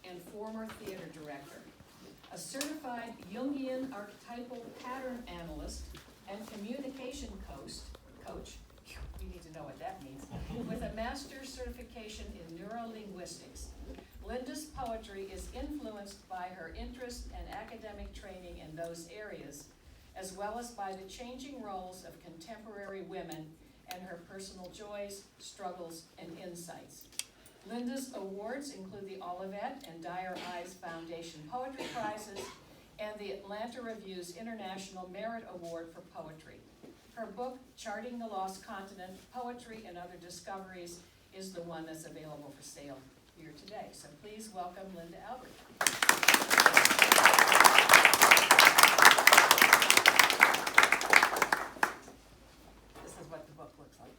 and former theater director. A certified Jungian archetypal pattern analyst and communication coach, you need to know what that means, with a master's certification in neurolinguistics. Linda's poetry is influenced by her interest and academic training in those areas, as well as by the changing roles of contemporary women and her personal joys, struggles, and insights. Linda's awards include the Olivet and Dyer Eyes Foundation Poetry Prizes and the Atlanta Review's International Merit Award for Poetry. Her book, Charting the Lost Continent, Poetry and Other Discoveries, is the one that's available for sale here today. So please welcome Linda Albert. This is what the book looks like.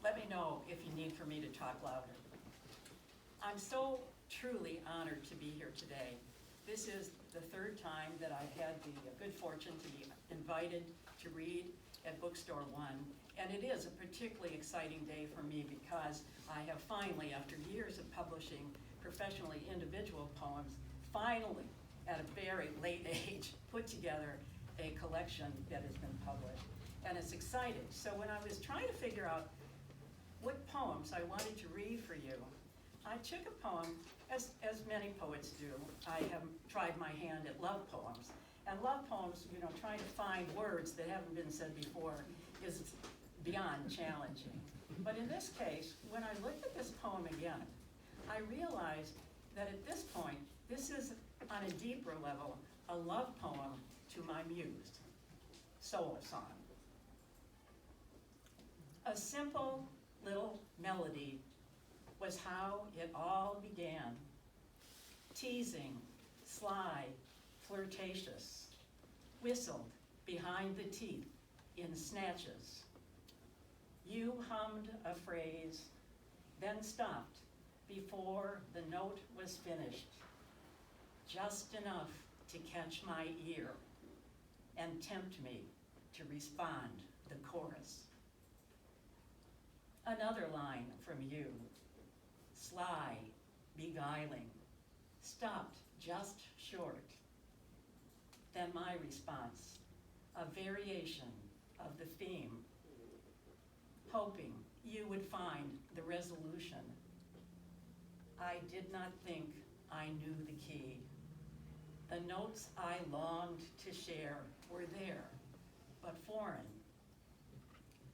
Let me know if you need for me to talk louder. I'm so truly honored to be here today. This is the third time that I've had the good fortune to be invited to read at BookStore1, and it is a particularly exciting day for me because I have finally, after years of publishing professionally individual poems, finally, at a very late age, put together a collection that has been published, and it's exciting. So when I was trying to figure out what poems I wanted to read for you, I took a poem, as many poets do. I have tried my hand at love poems. And love poems, trying to find words that haven't been said before is beyond challenging. But in this case, when I looked at this poem again, I realized that at this point, this is, on a deeper level, a love poem to my muse, Soul Song. A simple little melody was how it all began. Teasing, sly, flirtatious, whistled behind the teeth in snatches. You hummed a phrase, then stopped before the note was finished, just enough to catch my ear and tempt me to respond the chorus. Another line from you, sly, beguiling, stopped just short. Then my response, a variation of the theme, hoping you would find the resolution. I did not think I knew the key. The notes I longed to share were there, but foreign.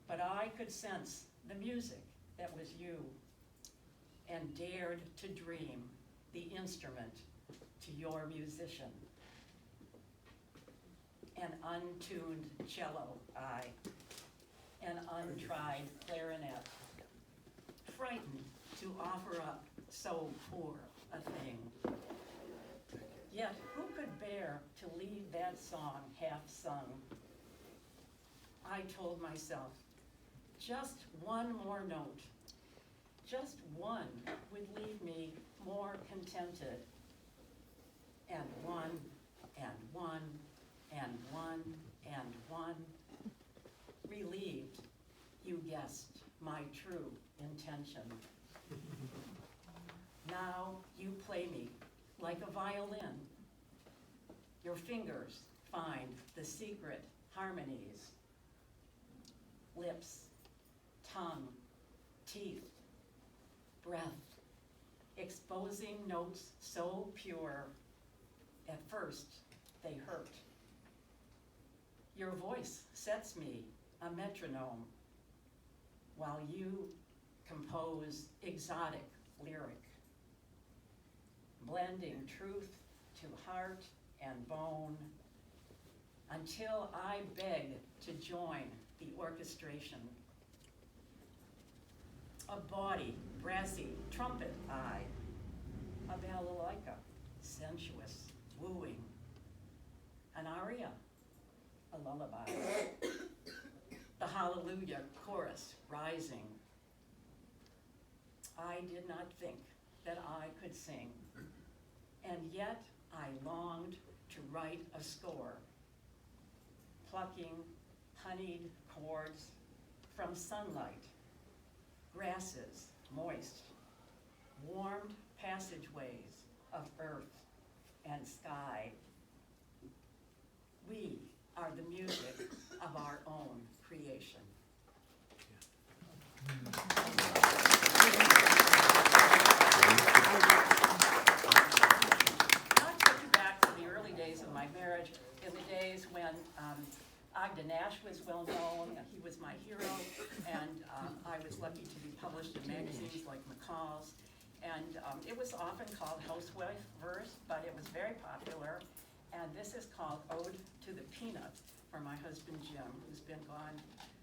But I could sense the music that was you, and dared to dream the instrument to your musician. An untuned cello, an untried clarinet, frightened to offer up so poor a thing. Yet who could bear to leave that song half sung? I told myself, just one more note, just one would leave me more contented. And one, and one, and one, and one. Relieved, you guessed my true intention. Now you play me like a violin. Your fingers find the secret harmonies. Lips, tongue, teeth, breath, exposing notes so pure, at first they hurt. Your voice sets me a metronome, while you compose exotic lyric, blending truth to heart and bone, until I beg to join the orchestration. A body, brassy, trumpet eye, a balalaika, sensuous, wooing, an aria, a lullaby, the hallelujah chorus rising. I did not think that I could sing, and yet I longed to write a score, plucking, honeyed cords from sunlight, grasses moist, warmed passageways of earth and sky. We are the music of our own creation. I'll take you back to the early days of my marriage, in the days when Ogden Nash was well known. He was my hero, and I was lucky to be published in magazines like McCall's. And it was often called housewife verse, but it was very popular. And this is called Ode to the Peanut for my husband Jim, who's been gone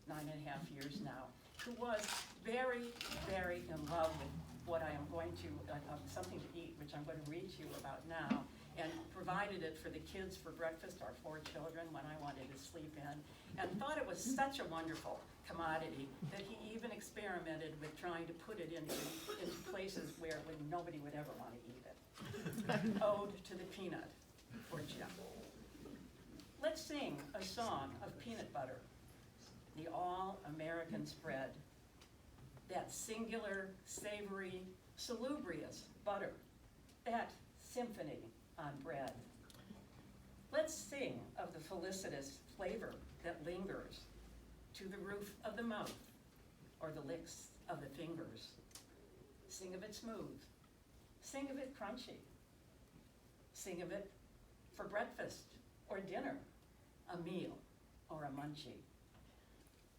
9.5 years now, who was very, very in love with what I am going to, something to eat, which I'm going to read to you about now, and provided it for the kids for breakfast, our 4 children, when I wanted to sleep in, and thought it was such a wonderful commodity that he even experimented with trying to put it into places where nobody would ever want to eat it. Ode to the Peanut for Jim. Let's sing a song of peanut butter, the all-American spread, that singular, savory, salubrious butter, that symphony on bread. Let's sing of the felicitous flavor that lingers to the roof of the mouth or the licks of the fingers. Sing of it smooth, sing of it crunchy, sing of it for breakfast or dinner, a meal or a munchie.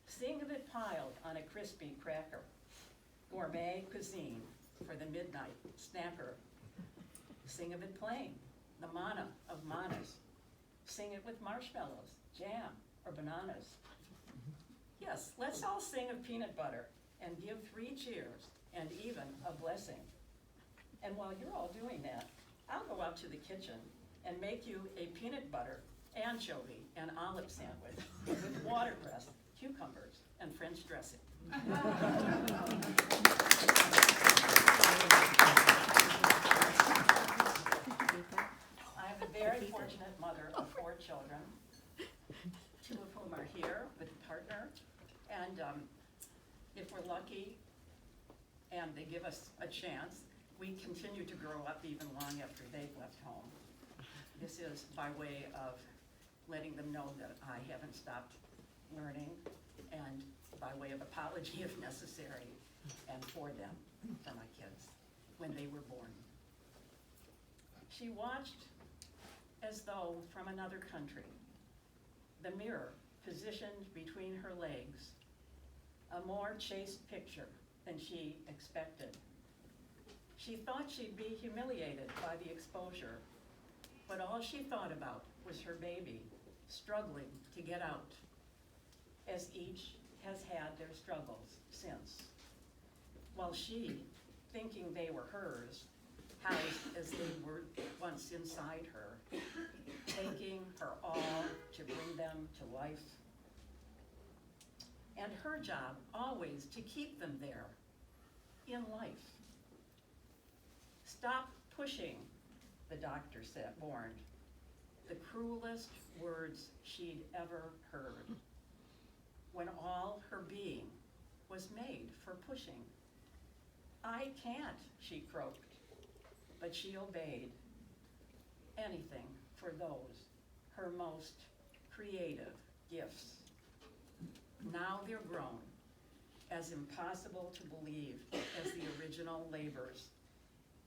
Sing of it piled on a crispy cracker, gourmet cuisine for the midnight snacker. Sing of it plain, the manna of manas. Sing it with marshmallows, jam, or bananas. Yes, let's all sing of peanut butter and give 3 cheers and even a blessing. And while you're all doing that, I'll go out to the kitchen and make you a peanut butter, anchovy, and olive sandwich with watercress, cucumbers, and French dressing. I am a very fortunate mother of 4 children, 2 of whom are here with a partner, and if we're lucky and they give us a chance, we continue to grow up even long after they've left home. This is by way of letting them know that I haven't stopped learning, and by way of apology if necessary, and for them, for my kids, when they were born. She watched as though from another country, the mirror positioned between her legs, a more chaste picture than she expected. She thought she'd be humiliated by the exposure, but all she thought about was her baby struggling to get out, as each has had their struggles since. While she, thinking they were hers, housed as they were once inside her, taking her all to bring them to life. And her job always to keep them there, in life. Stop pushing, the doctor warned, the cruelest words she'd ever heard, when all her being was made for pushing. I can't, she croaked, but she obeyed. Anything for those, her most creative gifts. Now they're grown, as impossible to believe as the original labors.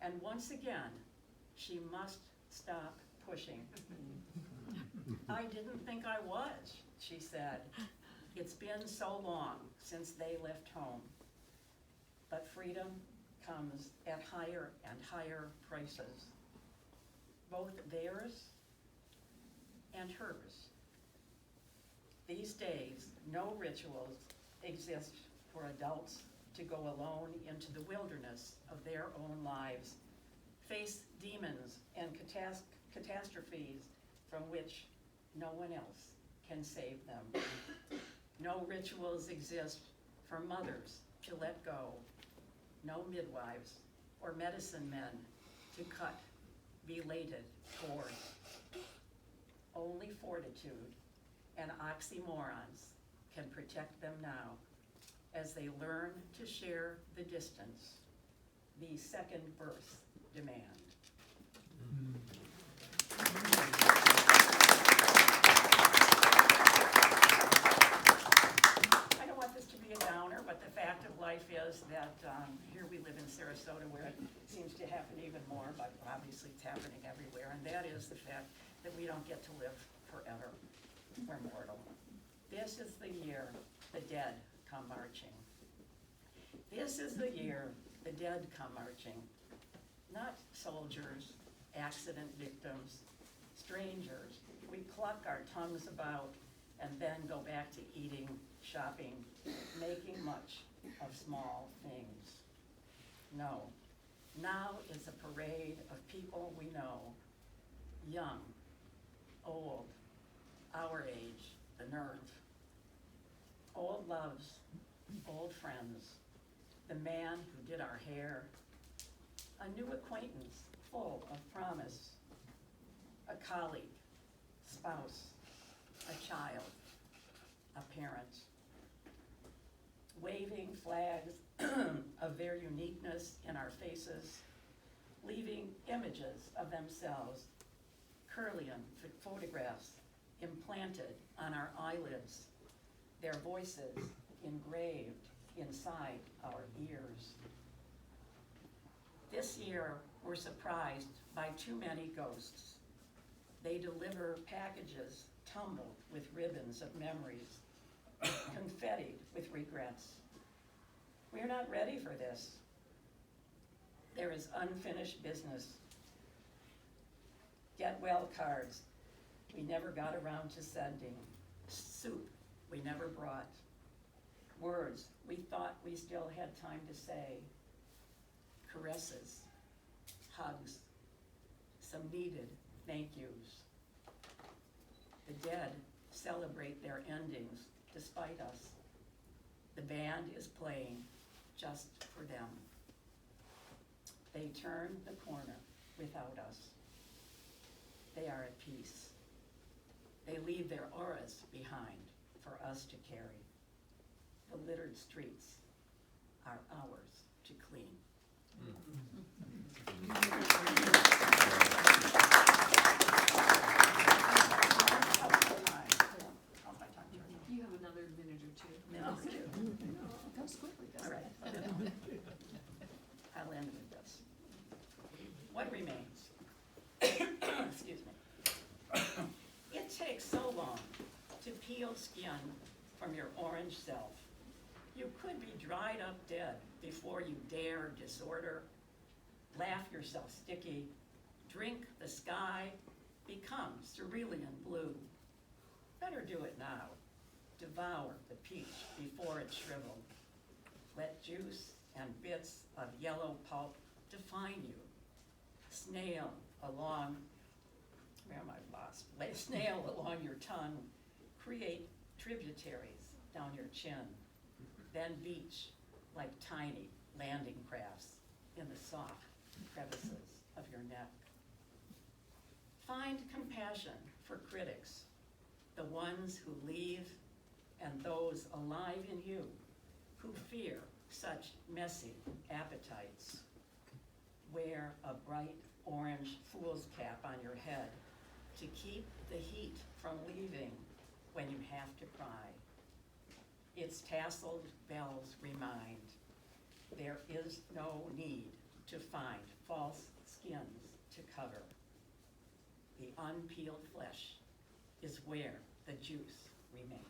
And once again, she must stop pushing. I didn't think I was, she said. It's been so long since they left home. But freedom comes at higher and higher prices, both theirs and hers. These days, no rituals exist for adults to go alone into the wilderness of their own lives, face demons and catastrophes from which no one else can save them. No rituals exist for mothers to let go, no midwives or medicine men to cut belated cords. Only fortitude and oxymorons can protect them now as they learn to share the distance the second birth demand. I don't want this to be a downer, but the fact of life is that here we live in Sarasota, where it seems to happen even more, but obviously it's happening everywhere, and that is the fact that we don't get to live forever. We're mortal. This is the year the dead come marching. This is the year the dead come marching. Not soldiers, accident victims, strangers. We cluck our tongues about and then go back to eating, shopping, making much of small things. No, now is a parade of people we know, young, old, our age, the nerve. Old loves, old friends, the man who did our hair, a new acquaintance full of promise, a colleague, spouse, a child, a parent, waving flags of their uniqueness in our faces, leaving images of themselves, Kirlian photographs implanted on our eyelids, their voices engraved inside our ears. This year, we're surprised by too many ghosts. They deliver packages tumbled with ribbons of memories, confettied with regrets. We're not ready for this. There is unfinished business. Get well cards we never got around to sending. Soup we never brought. Words we thought we still had time to say. Caresses, hugs, some needed thank yous. The dead celebrate their endings despite us. The band is playing just for them. They turn the corner without us. They are at peace. They leave their auras behind for us to carry. The littered streets are ours to clean. You have another minute or two. No. It goes quickly, All doesn't right. it? I'll end with this. What remains? Excuse me. It takes so long to peel skin from your orange self. You could be dried up dead before you dare disorder, laugh yourself sticky, drink the sky, become cerulean blue. Better do it now. Devour the peach before it's shriveled. Let juice and bits of yellow pulp define you. Snail along, where am I lost? Lay snail along your tongue. Create tributaries down your chin. Then beach like tiny landing crafts in the soft crevices of your neck. Find compassion for critics, the ones who leave and those alive in you who fear such messy appetites. Wear a bright orange fool's cap on your head to keep the heat from leaving when you have to cry. Its tasseled bells remind there is no need to find false skins to cover. The unpeeled flesh is where the juice remains.